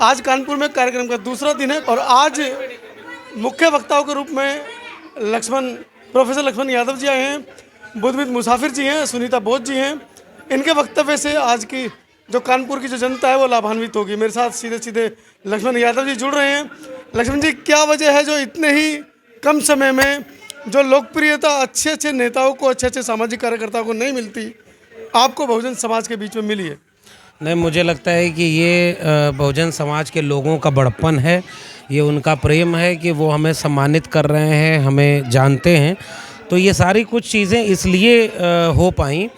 आज कानपुर में कार्यक्रम का दूसरा दिन है और आज मुख्य वक्ताओं के रूप में प्रोफेसर लक्ष्मण यादव जी आए हैं, बुद्धविद मुसाफिर जी हैं, सुनीता बोस जी हैं। इनके वक्तव्य से आज की जो कानपुर की जो जनता है वो लाभान्वित होगी। मेरे साथ सीधे सीधे लक्ष्मण यादव जी जुड़ रहे हैं। लक्ष्मण जी, क्या वजह है जो इतने ही कम समय में जो लोकप्रियता अच्छे अच्छे नेताओं को, अच्छे अच्छे सामाजिक कार्यकर्ताओं को नहीं मिलती, आपको बहुजन समाज के बीच में मिली है? नहीं, मुझे लगता है कि ये बहुजन समाज के लोगों का बड़प्पन है, ये उनका प्रेम है कि वो हमें सम्मानित कर रहे हैं, हमें जानते हैं। तो ये सारी कुछ चीज़ें इसलिए हो पाई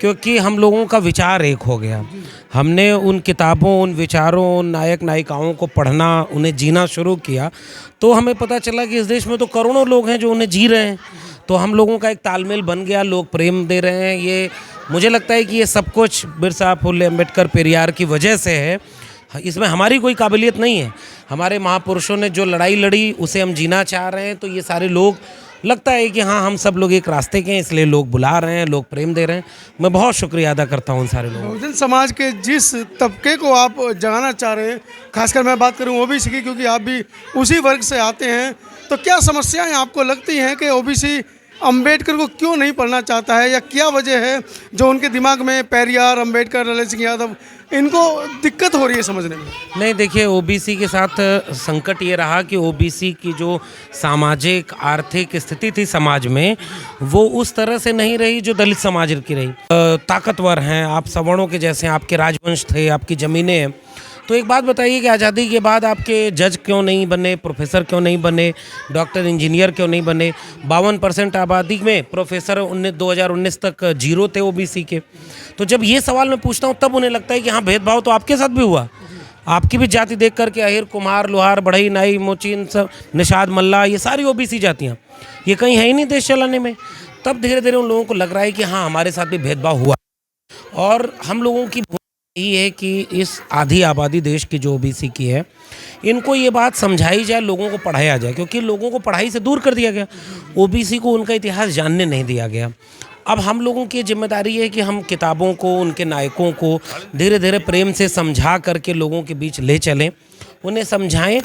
क्योंकि हम लोगों का विचार एक हो गया। हमने उन किताबों, उन विचारों, उन नायक नायिकाओं को पढ़ना, उन्हें जीना शुरू किया तो हमें पता चला कि इस देश में तो करोड़ों लोग हैं जो उन्हें जी रहे हैं। तो हम लोगों का एक तालमेल बन गया, लोग प्रेम दे रहे हैं। ये मुझे लगता है कि ये सब कुछ बिरसा, फुले, अम्बेडकर, पेरियार की वजह से है। इसमें हमारी कोई काबिलियत नहीं है। हमारे महापुरुषों ने जो लड़ाई लड़ी उसे हम जीना चाह रहे हैं। तो ये सारे लोग, लगता है कि हाँ, हम सब लोग एक रास्ते के हैं, इसलिए लोग बुला रहे हैं, लोग प्रेम दे रहे हैं। मैं बहुत शुक्रिया अदा करता हूँ उन सारे लोगों। बहुजन समाज के जिस तबके को आप जगाना चाह रहे हैं, खासकर मैं बात करूँ ओबीसी की, क्योंकि आप भी उसी वर्ग से आते हैं, तो क्या समस्याएं आपको लगती हैं कि ओबीसी अंबेडकर को क्यों नहीं पढ़ना चाहता है, या क्या वजह है जो उनके दिमाग में पेरियार, अंबेडकर, ललन सिंह यादव, इनको दिक्कत हो रही है समझने में? नहीं, देखिए, ओबीसी के साथ संकट ये रहा कि ओबीसी की जो सामाजिक आर्थिक स्थिति थी समाज में, वो उस तरह से नहीं रही जो दलित समाज की रही। ताकतवर हैं आप, सवर्णों के जैसे, आपके राजवंश थे, आपकी ज़मीनें हैं। तो एक बात बताइए कि आज़ादी के बाद आपके जज क्यों नहीं बने, प्रोफेसर क्यों नहीं बने, डॉक्टर, इंजीनियर क्यों नहीं बने? 52% आबादी में प्रोफेसर 2019 तक जीरो थे ओबीसी के। तो जब ये सवाल मैं पूछता हूँ तब उन्हें लगता है कि हाँ, भेदभाव तो आपके साथ भी हुआ। आपकी भी जाति देख करके अहिर, कुम्हार, लोहार, बढ़ई, नाई, मोचिन, सब, निषाद, मल्ला, ये सारी ओबीसी जातियाँ, ये कहीं है ही नहीं देश चलाने में। तब धीरे धीरे उन लोगों को लग रहा है कि हाँ, हमारे साथ भी भेदभाव हुआ। और हम लोगों की यही है कि इस आधी आबादी देश की जो ओबीसी की है, इनको ये बात समझाई जाए, लोगों को पढ़ाया जाए, क्योंकि लोगों को पढ़ाई से दूर कर दिया गया। ओबीसी को उनका इतिहास जानने नहीं दिया गया। अब हम लोगों की जिम्मेदारी है कि हम किताबों को, उनके नायकों को धीरे धीरे प्रेम से समझा करके लोगों के बीच ले चलें, उन्हें समझाएं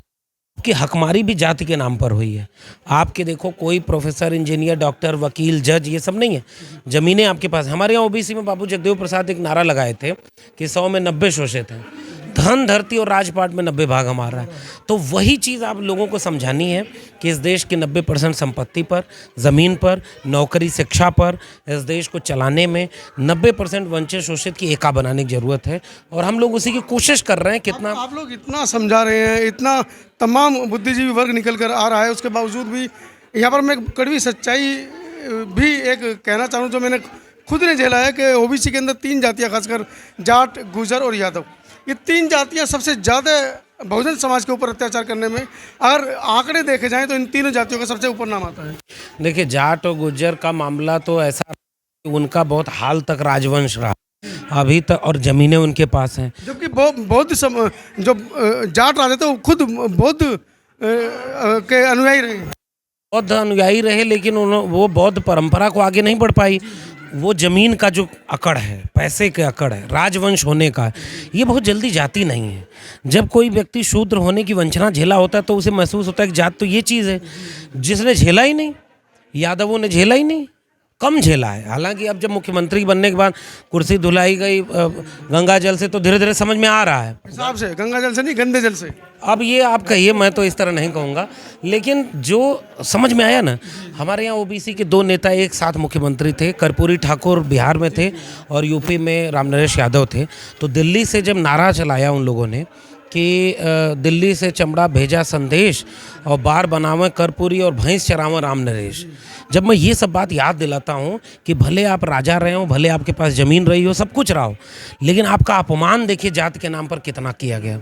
कि हकमारी भी जाति के नाम पर हुई है। आपके देखो, कोई प्रोफेसर, इंजीनियर, डॉक्टर, वकील, जज, ये सब नहीं है। ज़मीनें आपके पास। हमारे यहाँ ओबीसी में बाबू जगदेव प्रसाद एक नारा लगाए थे कि 100 में 90 शोषित हैं, धन, धरती और राजपाट में 90 भाग हमारा है। तो वही चीज़ आप लोगों को समझानी है कि इस देश की 90% संपत्ति पर, ज़मीन पर, नौकरी, शिक्षा पर, इस देश को चलाने में 90% वंचित, शोषित की एका बनाने की ज़रूरत है। और हम लोग उसी की कोशिश कर रहे हैं। कितना आप लोग इतना समझा रहे हैं, इतना तमाम बुद्धिजीवी वर्ग निकल कर आ रहा है, उसके बावजूद भी यहाँ पर मैं कड़वी सच्चाई भी एक कहना चाहूँ जो मैंने खुद ने झेला है कि ओबीसी के अंदर 3 जातियाँ, खासकर जाट, गुर्जर और यादव, ये 3 जातियाँ सबसे ज़्यादा बहुजन समाज के ऊपर अत्याचार करने में, अगर आंकड़े देखे जाएं तो इन तीनों जातियों का सबसे ऊपर नाम आता है। देखिए, जाट और गुर्जर का मामला तो ऐसा, उनका बहुत हाल तक राजवंश रहा अभी तक, और ज़मीनें उनके पास हैं। जबकि बौद्ध जो जाट राजा थे वो खुद बौद्ध के अनुयायी रहे। बौद्ध अनुयायी रहे, लेकिन वो बौद्ध परंपरा को आगे नहीं बढ़ पाई। वो ज़मीन का जो अकड़ है, पैसे के अकड़ है, राजवंश होने का, ये बहुत जल्दी जाती नहीं है। जब कोई व्यक्ति शूद्र होने की वंचना झेला होता है तो उसे महसूस होता है कि जात तो ये चीज़ है। जिसने झेला ही नहीं, यादवों ने झेला ही नहीं, कम झेला है। हालांकि अब जब मुख्यमंत्री बनने के बाद कुर्सी धुलाई गई गंगा जल से, तो धीरे धीरे समझ में आ रहा है। हिसाब से गंगा जल से नहीं, गंदे जल से। अब ये आप कहिए, मैं तो इस तरह नहीं कहूँगा, लेकिन जो समझ में आया ना, हमारे यहाँ ओबीसी के 2 नेता एक साथ मुख्यमंत्री थे। कर्पूरी ठाकुर बिहार में थे और यूपी में रामनरेश यादव थे। तो दिल्ली से जब नारा चलाया उन लोगों ने कि दिल्ली से चमड़ा भेजा संदेश और बार बनावें कर्पूरी और भैंस चरावें रामनरेश, जब मैं ये सब बात याद दिलाता हूँ कि भले आप राजा रहे हो, भले आपके पास ज़मीन रही हो, सब कुछ रहा हो, लेकिन आपका अपमान देखिए जात के नाम पर कितना किया गया।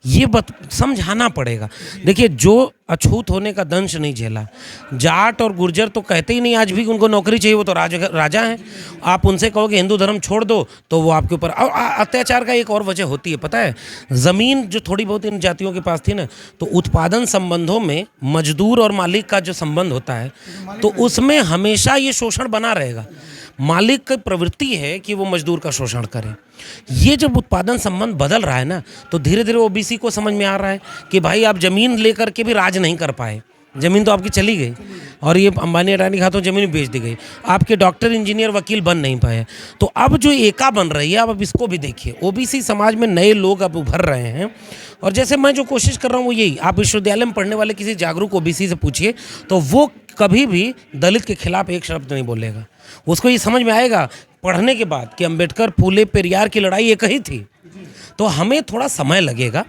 ये समझाना पड़ेगा। देखिए, जो अछूत होने का दंश नहीं झेला, जाट और गुर्जर तो कहते ही नहीं आज भी उनको नौकरी चाहिए, वो तो राजा हैं। आप उनसे कहो कि हिंदू धर्म छोड़ दो तो वो आपके ऊपर अत्याचार का एक और वजह होती है, पता है? ज़मीन जो थोड़ी बहुत इन जातियों के पास थी ना, तो उत्पादन संबंधों में मजदूर और मालिक का जो संबंध होता है, तो उसमें हमेशा ये शोषण बना रहेगा। मालिक की प्रवृत्ति है कि वो मजदूर का शोषण करे। ये जब उत्पादन संबंध बदल रहा है ना, तो धीरे धीरे ओबीसी को समझ में आ रहा है कि भाई आप ज़मीन लेकर के भी राज नहीं कर पाए, ज़मीन तो आपकी चली गई और ये अंबानी अडानी खातों ज़मीन बेच दी गई, आपके डॉक्टर इंजीनियर वकील बन नहीं पाए। तो अब जो एका बन रही है, अब इसको भी देखिए, ओबीसी समाज में नए लोग अब उभर रहे हैं। और जैसे मैं जो कोशिश कर रहा हूँ वो यही, आप विश्वविद्यालय में पढ़ने वाले किसी जागरूक ओबीसी से पूछिए तो वो कभी भी दलित के खिलाफ एक शब्द नहीं बोलेगा। उसको ये समझ में आएगा पढ़ने के बाद कि अंबेडकर, फूले, पेरियार की लड़ाई एक ही थी। तो हमें थोड़ा समय लगेगा।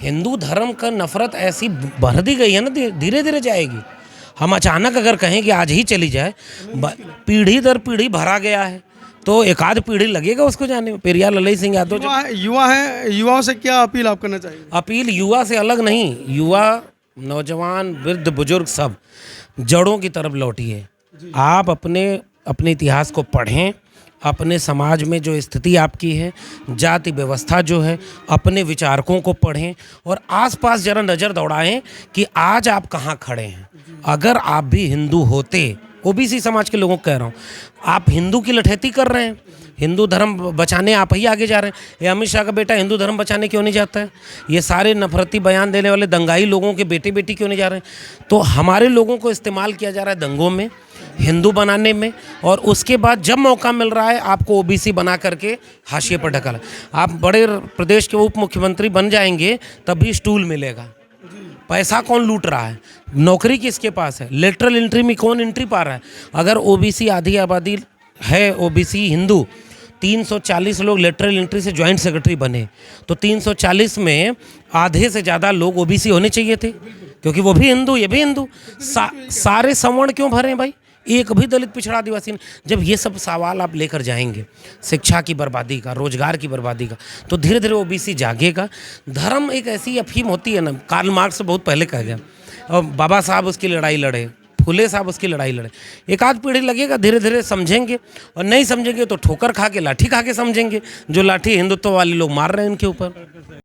हिंदू धर्म का नफरत ऐसी भर दी गई है ना, धीरे धीरे जाएगी। हम अचानक अगर कहें कि आज ही चली जाए, पीढ़ी दर पीढ़ी भरा गया है, तो एक आध पीढ़ी लगेगा उसको जाने में। पेरियार ललई सिंह यादव युवा है, युवाओं से क्या अपील आप करना चाहिए? अपील युवा से अलग नहीं, युवा, नौजवान, वृद्ध, बुजुर्ग सब जड़ों की तरफ लौटिए। आप अपने इतिहास को पढ़ें, अपने समाज में जो स्थिति आपकी है, जाति व्यवस्था जो है, अपने विचारकों को पढ़ें और आसपास जरा नज़र दौड़ाएं कि आज आप कहाँ खड़े हैं। अगर आप भी हिंदू होते, ओबीसी समाज के लोगों को कह रहा हूँ, आप हिंदू की लठैती कर रहे हैं, हिंदू धर्म बचाने आप ही आगे जा रहे हैं। ये अमित शाह का बेटा हिंदू धर्म बचाने क्यों नहीं जाता है? ये सारे नफरती बयान देने वाले दंगाई लोगों के बेटे बेटी क्यों नहीं जा रहे हैं? तो हमारे लोगों को इस्तेमाल किया जा रहा है दंगों में, हिंदू बनाने में, और उसके बाद जब मौका मिल रहा है आपको ओबीसी बना करके हाशिए पर ढकाला। आप बड़े प्रदेश के उप मुख्यमंत्री बन जाएंगे तभी स्टूल मिलेगा। पैसा कौन लूट रहा है? नौकरी किसके पास है? लेटरल एंट्री में कौन एंट्री पा रहा है? अगर ओबीसी आधी आबादी है, ओबीसी हिंदू 340 लोग लेटरल एंट्री से ज्वाइंट सेक्रेटरी बने, तो 340 में आधे से ज़्यादा लोग ओबीसी होने चाहिए थे, क्योंकि वो भी हिंदू, ये भी हिंदू। सारे सवर्ण क्यों भरे हैं भाई? एक भी दलित पिछड़ा आदिवासी नहीं। जब ये सब सवाल आप लेकर जाएंगे, शिक्षा की बर्बादी का, रोजगार की बर्बादी का, तो धीरे धीरे ओबीसी जागेगा। धर्म एक ऐसी अफीम होती है ना, कार्ल मार्क्स से बहुत पहले कहा गया, और बाबा साहब उसकी लड़ाई लड़े, फुले साहब उसकी लड़ाई लड़े। एक आध पीढ़ी लगेगा, धीरे धीरे समझेंगे, और नहीं समझेंगे तो ठोकर खा के, लाठी खा के समझेंगे, जो लाठी हिंदुत्व वाले लोग मार रहे हैं इनके ऊपर।